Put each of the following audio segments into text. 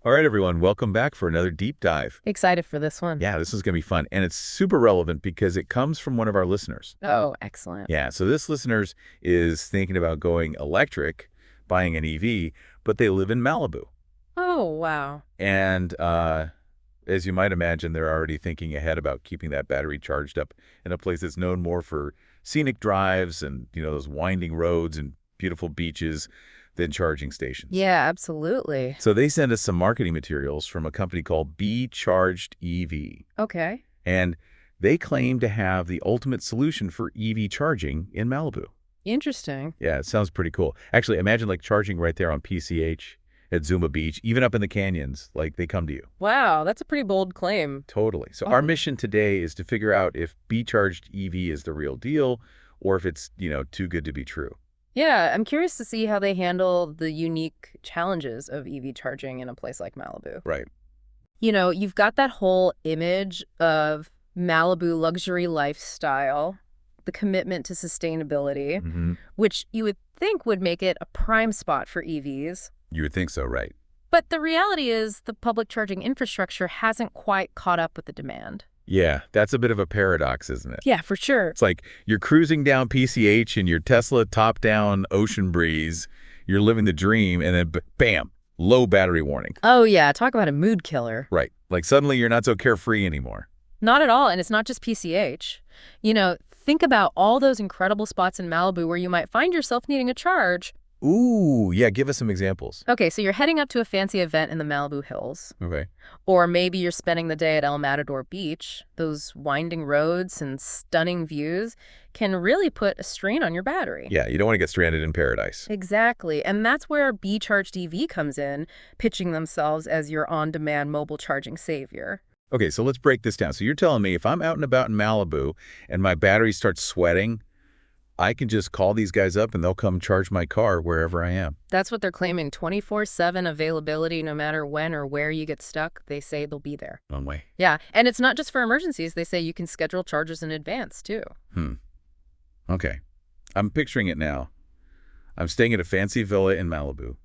All right, everyone, welcome back for another deep dive. Excited for this one. Yeah, this is going to be fun. And it's super relevant because it comes from one of our listeners. Oh, excellent. Yeah, so this listener is thinking about going electric, buying an EV, but they live in Malibu. Oh, wow. And as you might imagine, they're already thinking ahead about keeping that battery charged up in a place that's known more for scenic drives and, those winding roads and beautiful beaches than charging stations. Yeah, absolutely. So they send us some marketing materials from a company called BeeCharged EV. Okay. And they claim to have the ultimate solution for EV charging in Malibu. Interesting. Yeah, it sounds pretty cool. Actually, imagine like charging right there on PCH at Zuma Beach, even up in the canyons, like they come to you. Wow, that's a pretty bold claim. Totally. So Oh. our mission today is to figure out if BeeCharged EV is the real deal or if it's, too good to be true. Yeah, I'm curious to see how they handle the unique challenges of EV charging in a place like Malibu. Right. You've got that whole image of Malibu luxury lifestyle, the commitment to sustainability, Mm-hmm. which you would think would make it a prime spot for EVs. You would think so, right? But the reality is the public charging infrastructure hasn't quite caught up with the demand. Yeah, that's a bit of a paradox, isn't it? Yeah, for sure. It's like you're cruising down PCH in your Tesla top-down ocean breeze, you're living the dream, and then bam, low battery warning. Oh, yeah. Talk about a mood killer. Right. Like suddenly you're not so carefree anymore. Not at all. And it's not just PCH. Think about all those incredible spots in Malibu where you might find yourself needing a charge. Ooh, yeah, give us some examples. Okay, so you're heading up to a fancy event in the Malibu Hills. Okay. Or maybe you're spending the day at El Matador Beach. Those winding roads and stunning views can really put a strain on your battery. Yeah, you don't want to get stranded in paradise. Exactly. And that's where BeeCharged EV comes in, pitching themselves as your on-demand mobile charging savior. Okay, so let's break this down. So you're telling me if I'm out and about in Malibu and my battery starts sweating, I can just call these guys up and they'll come charge my car wherever I am. That's what they're claiming, 24/7 availability no matter when or where you get stuck. They say they'll be there. Long way. Yeah, and it's not just for emergencies. They say you can schedule charges in advance, too. Okay. I'm picturing it now. I'm staying at a fancy villa in Malibu.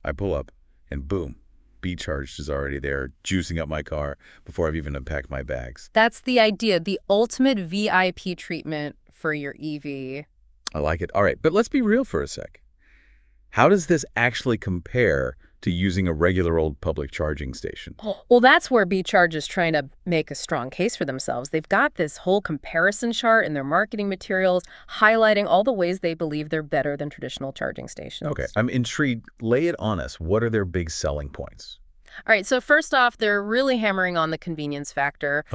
I pull up and boom, BeeCharged is already there, juicing up my car before I've even unpacked my bags. That's the idea, the ultimate VIP treatment for your EV. I like it. All right, but let's be real for a sec. How does this actually compare to using a regular old public charging station? Well, that's where BeeCharge is trying to make a strong case for themselves. They've got this whole comparison chart in their marketing materials highlighting all the ways they believe they're better than traditional charging stations. Okay, I'm intrigued. Lay it on us. What are their big selling points? All right, so first off, they're really hammering on the convenience factor.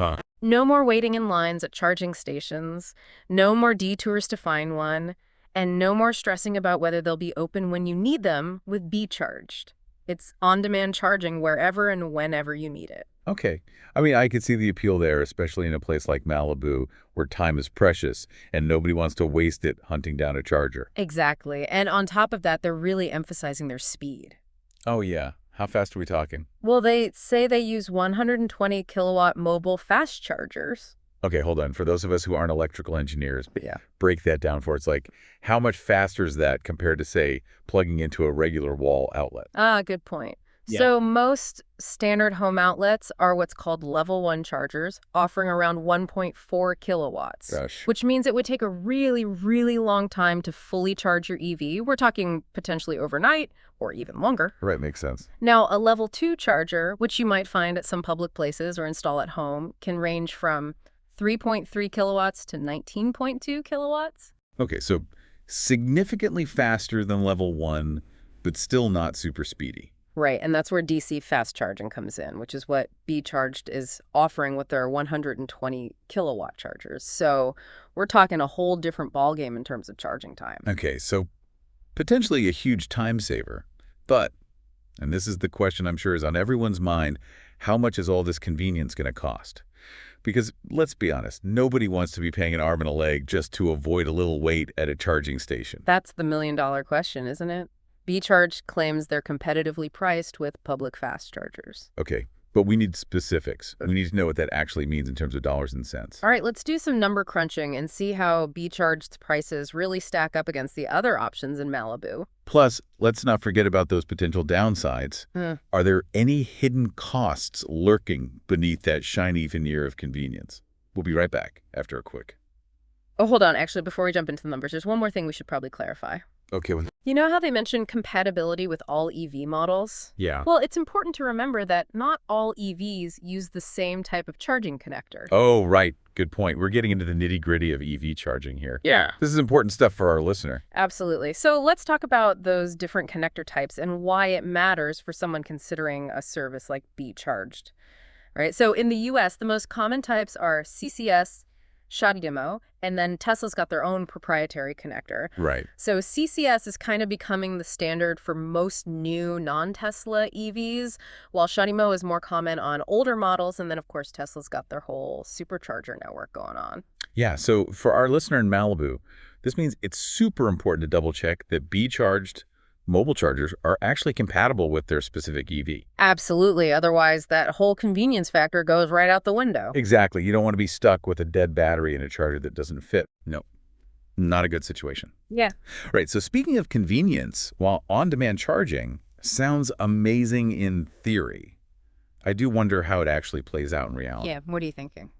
No more waiting in lines at charging stations, no more detours to find one, and no more stressing about whether they'll be open when you need them with BeeCharged. It's on-demand charging wherever and whenever you need it. Okay. I mean, I could see the appeal there, especially in a place like Malibu where time is precious and nobody wants to waste it hunting down a charger. Exactly. And on top of that, they're really emphasizing their speed. Oh, yeah. How fast are we talking? Well, they say they use 120 kilowatt mobile fast chargers. Okay, hold on. For those of us who aren't electrical engineers, Yeah. break that down for us. Like, how much faster is that compared to, say, plugging into a regular wall outlet? Ah, good point. Yeah. So most standard home outlets are what's called level 1 chargers, offering around 1.4 kilowatts, Gosh. which means it would take a really, really long time to fully charge your EV. We're talking potentially overnight or even longer. Right, makes sense. Now, a level 2 charger, which you might find at some public places or install at home, can range from 3.3 kilowatts to 19.2 kilowatts. Okay, so significantly faster than level 1, but still not super speedy. Right, and that's where DC fast charging comes in, which is what BeeCharged is offering with their 120 kilowatt chargers. So we're talking a whole different ballgame in terms of charging time. Okay, so potentially a huge time saver, but, and this is the question I'm sure is on everyone's mind, how much is all this convenience going to cost? Because let's be honest, nobody wants to be paying an arm and a leg just to avoid a little wait at a charging station. That's the million-dollar question, isn't it? BeeCharged claims they're competitively priced with public fast chargers. Okay, But we need specifics. We need to know what that actually means in terms of dollars and cents. All right, let's do some number crunching and see how BeeCharged's prices really stack up against the other options in Malibu. Plus, let's not forget about those potential downsides. Are there any hidden costs lurking beneath that shiny veneer of convenience? We'll be right back after a quick. Oh, hold on. Actually, before we jump into the numbers, there's one more thing we should probably clarify. Okay. You know how they mentioned compatibility with all EV models? Yeah. Well, it's important to remember that not all EVs use the same type of charging connector. Oh, right. Good point. We're getting into the nitty-gritty of EV charging here. Yeah. This is important stuff for our listener. Absolutely. So let's talk about those different connector types and why it matters for someone considering a service like BeeCharged. Right? So in the US, the most common types are CCS, Shadimo, and then Tesla's got their own proprietary connector. Right. So CCS is kind of becoming the standard for most new non-Tesla EVs, while Shadimo is more common on older models, and then of course Tesla's got their whole supercharger network going on. Yeah, so for our listener in Malibu, this means it's super important to double check that BeeCharged mobile chargers are actually compatible with their specific EV. Absolutely. Otherwise, that whole convenience factor goes right out the window. Exactly. You don't want to be stuck with a dead battery in a charger that doesn't fit. No, not a good situation. Yeah. Right. So speaking of convenience, while on-demand charging sounds amazing in theory, I do wonder how it actually plays out in reality. Yeah. What are you thinking?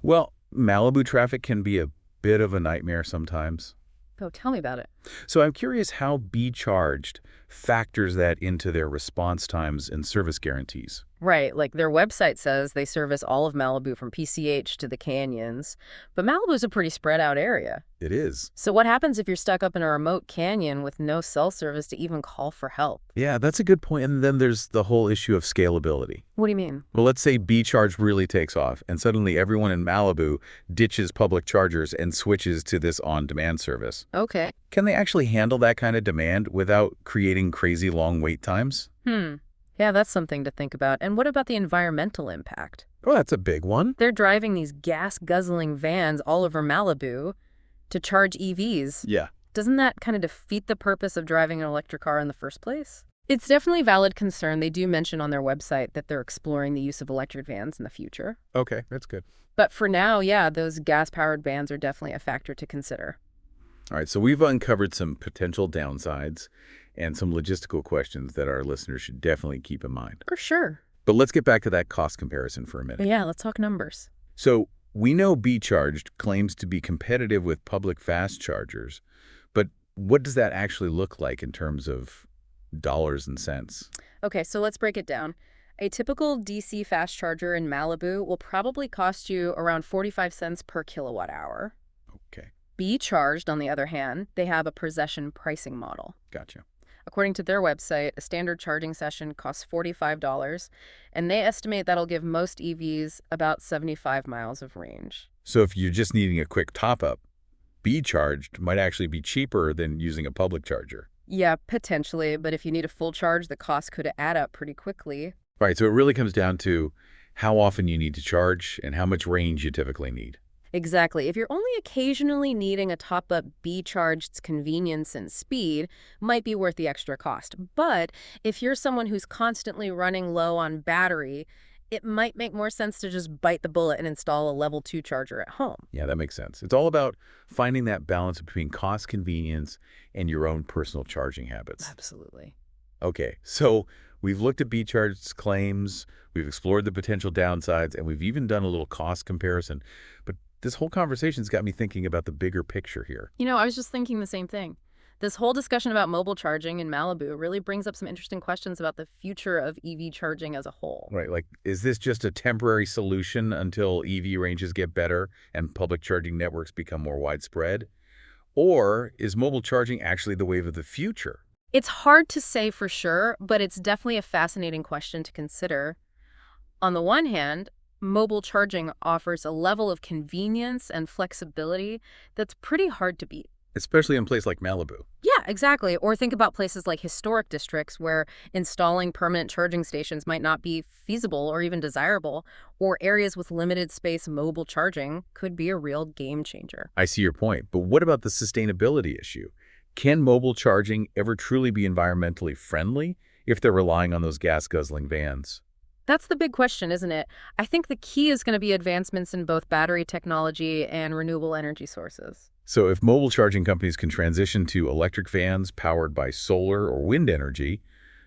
Well, Malibu traffic can be a bit of a nightmare sometimes. Oh, tell me about it. So I'm curious how BeeCharged factors that into their response times and service guarantees. Right, like their website says they service all of Malibu from PCH to the canyons, but Malibu's a pretty spread out area. It is. So what happens if you're stuck up in a remote canyon with no cell service to even call for help? Yeah, that's a good point. And then there's the whole issue of scalability. What do you mean? Well, let's say BeeCharged really takes off, and suddenly everyone in Malibu ditches public chargers and switches to this on-demand service. Okay. Can they actually handle that kind of demand without creating crazy long wait times? Yeah, that's something to think about. And what about the environmental impact? Oh, that's a big one. They're driving these gas-guzzling vans all over Malibu to charge EVs. Yeah. Doesn't that kind of defeat the purpose of driving an electric car in the first place? It's definitely a valid concern. They do mention on their website that they're exploring the use of electric vans in the future. Okay, that's good. But for now, yeah, those gas-powered vans are definitely a factor to consider. All right, so we've uncovered some potential downsides and some logistical questions that our listeners should definitely keep in mind. For sure. But let's get back to that cost comparison for a minute. Yeah, let's talk numbers. So we know BeeCharged claims to be competitive with public fast chargers, but what does that actually look like in terms of dollars and cents? Okay, so let's break it down. A typical DC fast charger in Malibu will probably cost you around 45 cents per kilowatt hour. Okay, BeeCharged, on the other hand, they have a per-session pricing model. gotcha. According to their website, a standard charging session costs $45, and they estimate that'll give most EVs about 75 miles of range. So if you're just needing a quick top-up, BeeCharged might actually be cheaper than using a public charger. Yeah, potentially, but if you need a full charge, the cost could add up pretty quickly. Right, so it really comes down to how often you need to charge and how much range you typically need. Exactly. If you're only occasionally needing a top-up, BeeCharged's convenience and speed might be worth the extra cost. But if you're someone who's constantly running low on battery, it might make more sense to just bite the bullet and install a level 2 charger at home. Yeah, that makes sense. It's all about finding that balance between cost, convenience, and your own personal charging habits. Absolutely. Okay, so we've looked at BeeCharged's claims, we've explored the potential downsides, and we've even done a little cost comparison. But this whole conversation's got me thinking about the bigger picture here. You know, I was just thinking the same thing. This whole discussion about mobile charging in Malibu really brings up some interesting questions about the future of EV charging as a whole. Right, like, is this just a temporary solution until EV ranges get better and public charging networks become more widespread? Or is mobile charging actually the wave of the future? It's hard to say for sure, but it's definitely a fascinating question to consider. On the one hand, mobile charging offers a level of convenience and flexibility that's pretty hard to beat. Especially in a place like Malibu. Yeah, exactly. Or think about places like historic districts where installing permanent charging stations might not be feasible or even desirable, or areas with limited space mobile charging could be a real game changer. I see your point, but what about the sustainability issue? Can mobile charging ever truly be environmentally friendly if they're relying on those gas-guzzling vans? That's the big question, isn't it? I think the key is going to be advancements in both battery technology and renewable energy sources. So if mobile charging companies can transition to electric vans powered by solar or wind energy,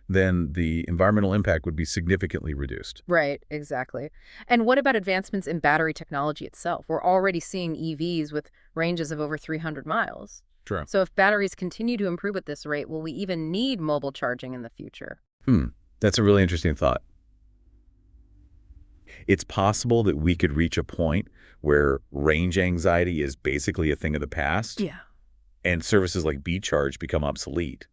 then the environmental impact would be significantly reduced. Right, exactly. And what about advancements in battery technology itself? We're already seeing EVs with ranges of over 300 miles. True. So if batteries continue to improve at this rate, will we even need mobile charging in the future? That's a really interesting thought. It's possible that we could reach a point where range anxiety is basically a thing of the past Yeah. and services like BeeCharged become obsolete.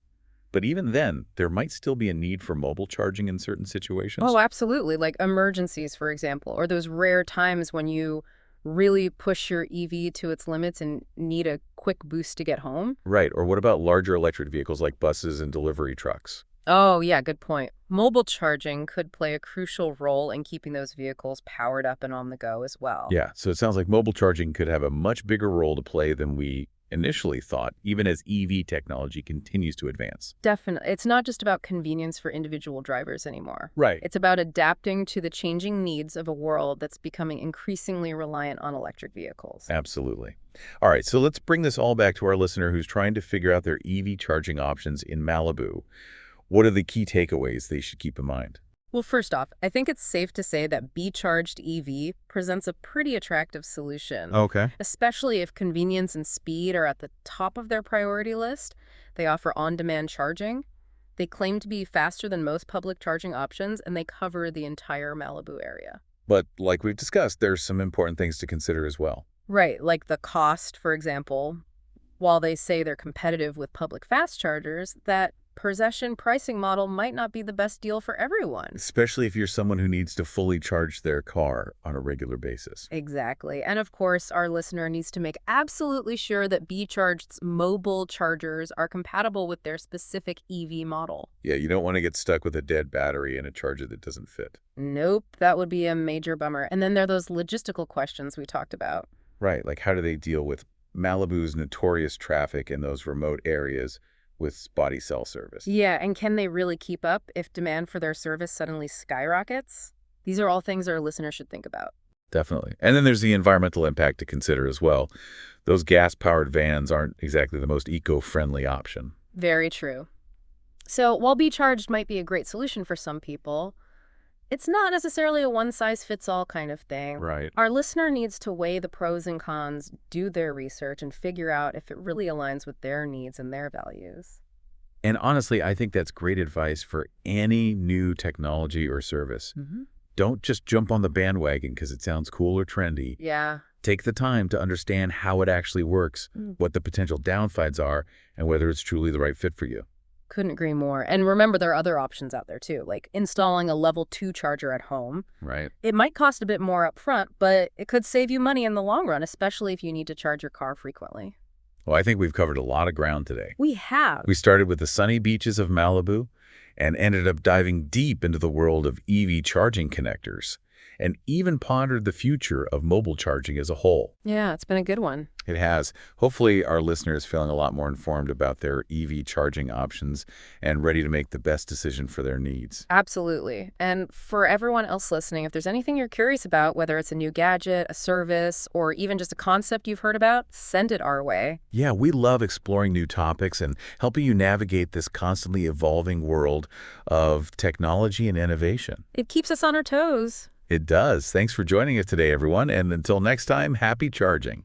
But even then, there might still be a need for mobile charging in certain situations. Oh, absolutely. Like emergencies, for example, or those rare times when you really push your EV to its limits and need a quick boost to get home. Right. Or what about larger electric vehicles like buses and delivery trucks? Oh, yeah, good point. Mobile charging could play a crucial role in keeping those vehicles powered up and on the go as well. Yeah, so it sounds like mobile charging could have a much bigger role to play than we initially thought, even as EV technology continues to advance. Definitely. It's not just about convenience for individual drivers anymore. Right. It's about adapting to the changing needs of a world that's becoming increasingly reliant on electric vehicles. Absolutely. All right, so let's bring this all back to our listener who's trying to figure out their EV charging options in Malibu. What are the key takeaways they should keep in mind? Well, first off, I think it's safe to say that BeeCharged EV presents a pretty attractive solution, Okay. especially if convenience and speed are at the top of their priority list. They offer on-demand charging. They claim to be faster than most public charging options, and they cover the entire Malibu area. But like we've discussed, there's some important things to consider as well. Right, like the cost, for example. While they say they're competitive with public fast chargers, that possession pricing model might not be the best deal for everyone. Especially if you're someone who needs to fully charge their car on a regular basis. Exactly. And of course, our listener needs to make absolutely sure that BeeCharged's mobile chargers are compatible with their specific EV model. Yeah, you don't want to get stuck with a dead battery and a charger that doesn't fit. Nope, that would be a major bummer. And then there are those logistical questions we talked about. Right, like how do they deal with Malibu's notorious traffic in those remote areas with spotty cell service? Yeah, and can they really keep up if demand for their service suddenly skyrockets? These are all things our listeners should think about. Definitely. And then there's the environmental impact to consider as well. Those gas-powered vans aren't exactly the most eco-friendly option. Very true. So while BeeCharged might be a great solution for some people, it's not necessarily a one-size-fits-all kind of thing. Right. Our listener needs to weigh the pros and cons, do their research, and figure out if it really aligns with their needs and their values. And honestly, I think that's great advice for any new technology or service. Don't just jump on the bandwagon because it sounds cool or trendy. Yeah. Take the time to understand how it actually works, what the potential downsides are, and whether it's truly the right fit for you. Couldn't agree more. And remember, there are other options out there too, like installing a level 2 charger at home. Right. It might cost a bit more up front, but it could save you money in the long run, especially if you need to charge your car frequently. Well, I think we've covered a lot of ground today. We have. We started with the sunny beaches of Malibu and ended up diving deep into the world of EV charging connectors and even pondered the future of mobile charging as a whole. Yeah, it's been a good one. It has. Hopefully, our listeners feeling a lot more informed about their EV charging options and ready to make the best decision for their needs. Absolutely. And for everyone else listening, if there's anything you're curious about, whether it's a new gadget, a service, or even just a concept you've heard about, send it our way. Yeah, we love exploring new topics and helping you navigate this constantly evolving world of technology and innovation. It keeps us on our toes. It does. Thanks for joining us today, everyone. And until next time, happy charging.